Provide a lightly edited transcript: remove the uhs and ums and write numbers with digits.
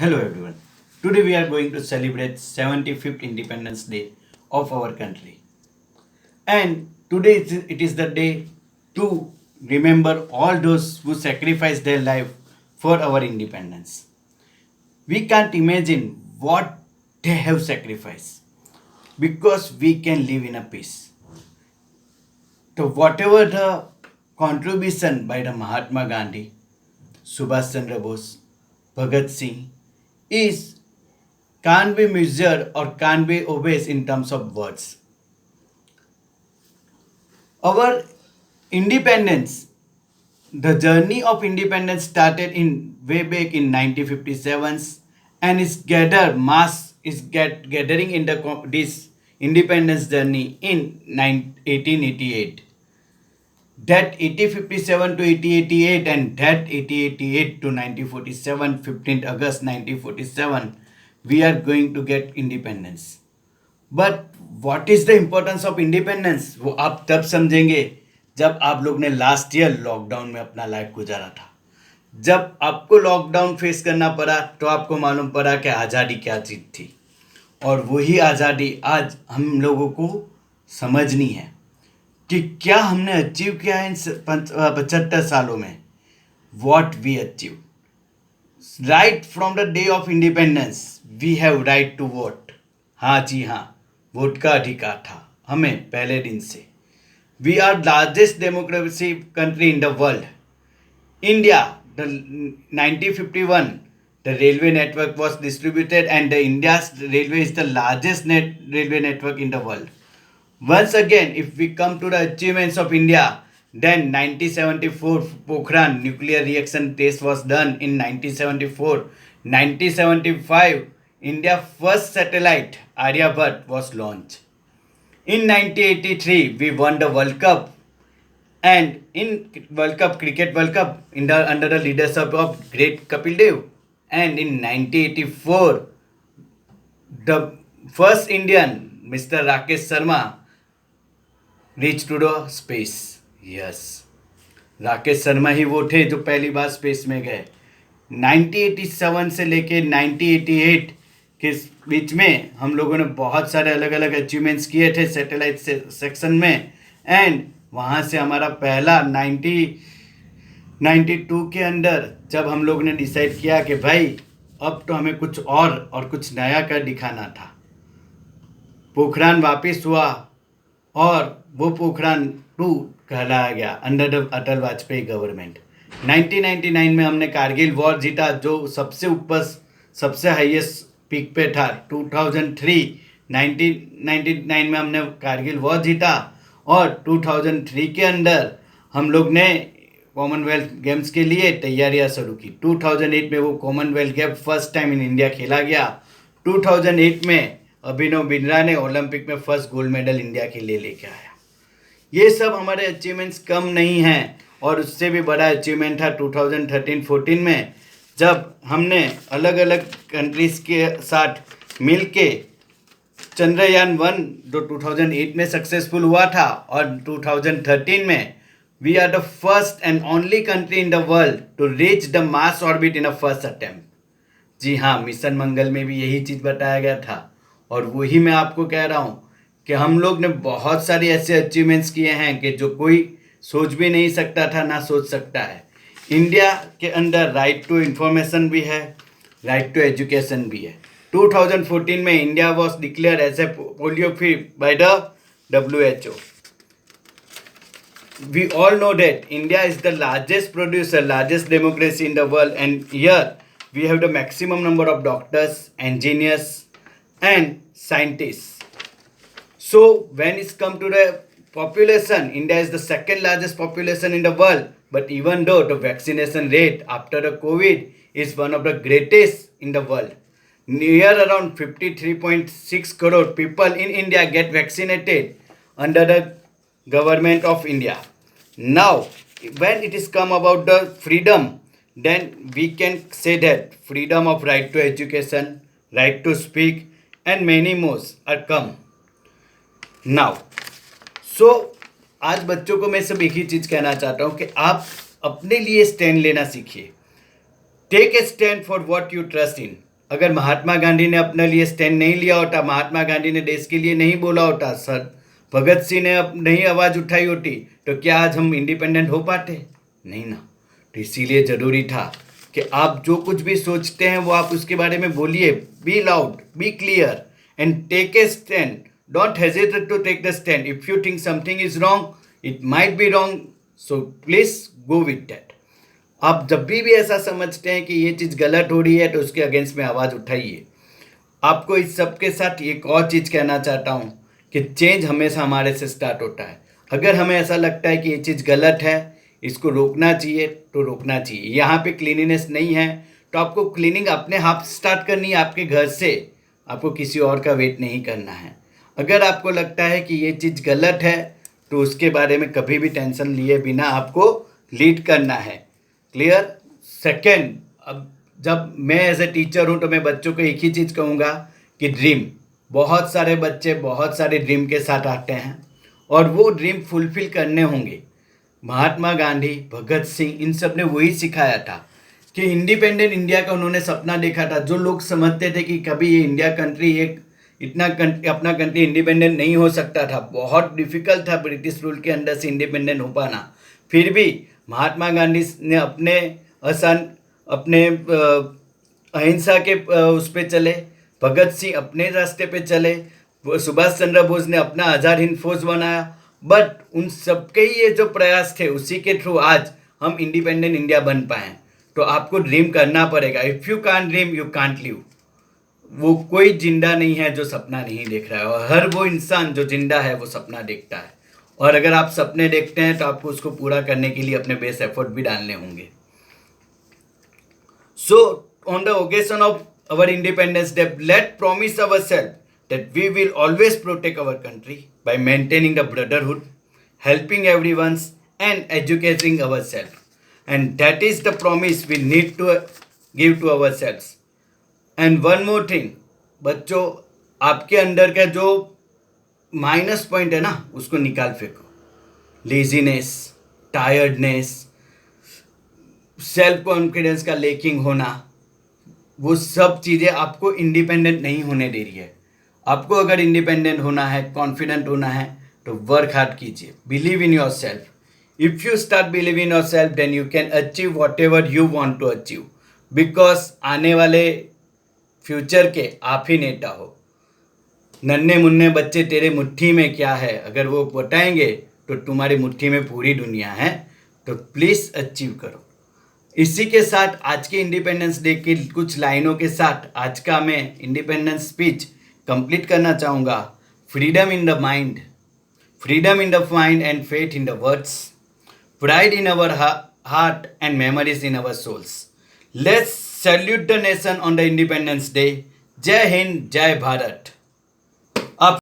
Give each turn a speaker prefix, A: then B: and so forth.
A: Hello everyone. Today we are going to celebrate 75th Independence Day of our country. And today it is the day to remember all those who sacrificed their life for our independence. We can't imagine what they have sacrificed because we can live in a peace. So whatever the contribution by the Mahatma Gandhi, Subhash Chandra Bose, Bhagat Singh is can't be measured or can't be obeyed in terms of words. Our independence, the journey of independence started in way back in 1957 and is gathering in this independence journey in 1888. That 1857 to 1888 and that 1888 to 1947, 15th August 1947, we are going to get independence. But what is the importance of independence वो आप तब समझेंगे जब आप लोग ने last year lockdown में अपना लाइफ गुजारा था। जब आपको लॉकडाउन फेस करना पड़ा तो आपको मालूम पड़ा कि आज़ादी क्या चीज़ थी और वही आज़ादी आज हम लोगों को समझनी है कि क्या हमने अचीव किया है इन 75 सालों में। What we achieve right from the day of independence we have right to vote. हाँ जी हाँ, वोट का अधिकार था हमें पहले दिन से। We are largest democracy country in the world. India the 1951 the railway network was distributed and the India's railway is the largest railway network in the world. Once again, if we come to the achievements of India, then 1974 Pokhran nuclear reaction test was done in 1974. 1975 India first satellite Aryabhat was launched. In 1983 we won the World Cup, and in World Cup cricket World Cup under the leadership of great Kapil Dev. And in 1984 the first Indian Mr. Rakesh Sharma reached to the space. Yes, Rakesh Sharma ही वो थे जो पहली बार space में गए। 1987 से लेके 1988 के बीच में हम लोगों ने बहुत सारे अलग अलग अचीवमेंट्स किए थे सैटेलाइट सेक्शन में। एंड वहाँ से हमारा पहला 1992 के अंदर जब हम लोग ने डिसाइड किया कि भाई अब तो हमें कुछ और कुछ नया कर दिखाना था, पोखरान वापस हुआ और वो पोखरान 2 कहलाया गया under the Atal Vajpayee government. 1999 में हमने कारगिल वॉर जीता जो सबसे ऊपर सबसे हाईएस्ट पीक पे था। 1999 में हमने कारगिल वॉर जीता और 2003 के अंदर हम लोग ने कॉमनवेल्थ गेम्स के लिए तैयारियां शुरू की। 2008 में वो Commonwealth game first time in India खेला गया। 2008 में अभिनव बिंद्रा ने ओलंपिक में फर्स्ट गोल्ड मेडल इंडिया के लिए लेके आया। ये सब हमारे अचीवमेंट्स कम नहीं हैं और उससे भी बड़ा अचीवमेंट था 2013-14 में जब हमने अलग अलग कंट्रीज़ के साथ मिल के चंद्रयान 1 जो 2008 में सक्सेसफुल हुआ था और 2013 में we are the first and only country in the world to reach the Mars orbit in a first attempt. जी हाँ, मिशन मंगल में भी यही चीज़ बताया गया था और वही मैं आपको कह रहा हूँ कि हम लोग ने बहुत सारे ऐसे अचीवमेंट्स किए हैं कि जो कोई सोच भी नहीं सकता था ना सोच सकता है। इंडिया के अंदर राइट टू इंफॉर्मेशन भी है, राइट टू एजुकेशन भी है। 2014 में India was declared as a polio free by the WHO. We all know that India is the largest producer, largest democracy in the world, and here we have the maximum number of doctors, engineers, and scientists. So when it's come to the population, India is the second largest population in the world. But even though the vaccination rate after the COVID is one of the greatest in the world, near around 53.6 crore people in India get vaccinated under the government of India. Now, when it is come about the freedom, then we can say that freedom of right to education, right to speak, and many more are come. Now so आज बच्चों को मैं सब एक ही चीज़ कहना चाहता हूँ कि आप अपने लिए स्टैंड लेना सीखिए। Take a stand for what you trust in. अगर महात्मा गांधी ने अपने लिए स्टैंड नहीं लिया होता, महात्मा गांधी ने देश के लिए नहीं बोला होता, सर भगत सिंह ने नहीं आवाज़ उठाई होती, तो क्या आज हम इंडिपेंडेंट हो पाते? नहीं ना। तो इसीलिए ज़रूरी था कि आप जो कुछ भी सोचते हैं वो आप उसके बारे में बोलिए, be loud, be clear and take a stand. Don't hesitate to take the stand. If you think something is wrong, it might be wrong, so please go with that. आप जब भी ऐसा समझते हैं कि ये चीज़ गलत हो रही है तो उसके अगेंस्ट में आवाज़ उठाइए. आपको इस सब के साथ एक और चीज़ कहना चाहता हूँ कि चेंज हमेशा हमारे से स्टार्ट होता है. अगर हमें ऐसा लगता है कि ये चीज़ गलत है, इसको रोकना चाहिए, तो रोकना चाहिए. यहाँ पे क्लीनिनेस नहीं है तो आपको क्लीनिंग अपने हाथ से स्टार्ट करनी है, आपके घर से. आपको किसी और का वेट नहीं करना है. अगर आपको लगता है कि ये चीज़ गलत है तो उसके बारे में कभी भी टेंशन लिए बिना आपको लीड करना है. क्लियर? सेकेंड, अब जब मैं एज ए टीचर हूँ तो मैं बच्चों को एक ही चीज़ कहूँगा कि ड्रीम. बहुत सारे बच्चे बहुत सारे ड्रीम के साथ आते हैं और वो ड्रीम फुलफिल करने होंगे. महात्मा गांधी, भगत सिंह, इन सब ने वही सिखाया था कि इंडिपेंडेंट इंडिया का उन्होंने सपना देखा था. जो लोग समझते थे कि कभी ये इंडिया कंट्री एक अपना कंट्री इंडिपेंडेंट नहीं हो सकता था, बहुत डिफिकल्ट था ब्रिटिश रूल के अंदर से इंडिपेंडेंट हो पाना, फिर भी महात्मा गांधी ने अपने अहिंसा के उस पे चले. भगत सिंह अपने रास्ते पे चले. सुभाष चंद्र बोस ने अपना आज़ाद हिंद फौज बनाया. बट उन सबके ये जो प्रयास थे उसी के थ्रू आज हम इंडिपेंडेंट इंडिया बन पाए. तो आपको ड्रीम करना पड़ेगा. If you can't dream you can't live. वो कोई जिंदा नहीं है जो सपना नहीं देख रहा है, और हर वो इंसान जो जिंदा है वो सपना देखता है. और अगर आप सपने देखते हैं तो आपको उसको पूरा करने के लिए अपने बेस्ट एफर्ट भी डालने होंगे. So, on the occasion of our Independence Day, let's promise ourselves that we will always protect our country by maintaining the brotherhood, helping everyone, and educating ourselves. And that is the promise we need to give to ourselves. And one more thing, बच्चों, आपके अंदर का जो minus point है ना, उसको निकाल फेंको. लेजीनेस, टायर्डनेस, सेल्फ कॉन्फिडेंस का लेकिंग होना, वो सब चीज़ें आपको इंडिपेंडेंट नहीं होने दे रही है. आपको अगर इंडिपेंडेंट होना है, कॉन्फिडेंट होना है, तो वर्क हार्ड कीजिए. Believe in yourself. If you start believe in yourself then you can achieve whatever you want to achieve. Because आने वाले फ्यूचर के आप ही नेता हो. नन्हे मुन्ने बच्चे तेरे मुट्ठी में क्या है, अगर वो बताएंगे तो तुम्हारी मुट्ठी में पूरी दुनिया है. तो प्लीज़ अचीव करो. इसी के साथ आज के इंडिपेंडेंस डे की कुछ लाइनों के साथ आज का मैं इंडिपेंडेंस स्पीच कंप्लीट करना चाहूँगा. Freedom in the mind, freedom in the mind and faith in the words, pride in our heart and memories in our souls. Let's salute the nation on the independence day. जय हिंद, जय भारत.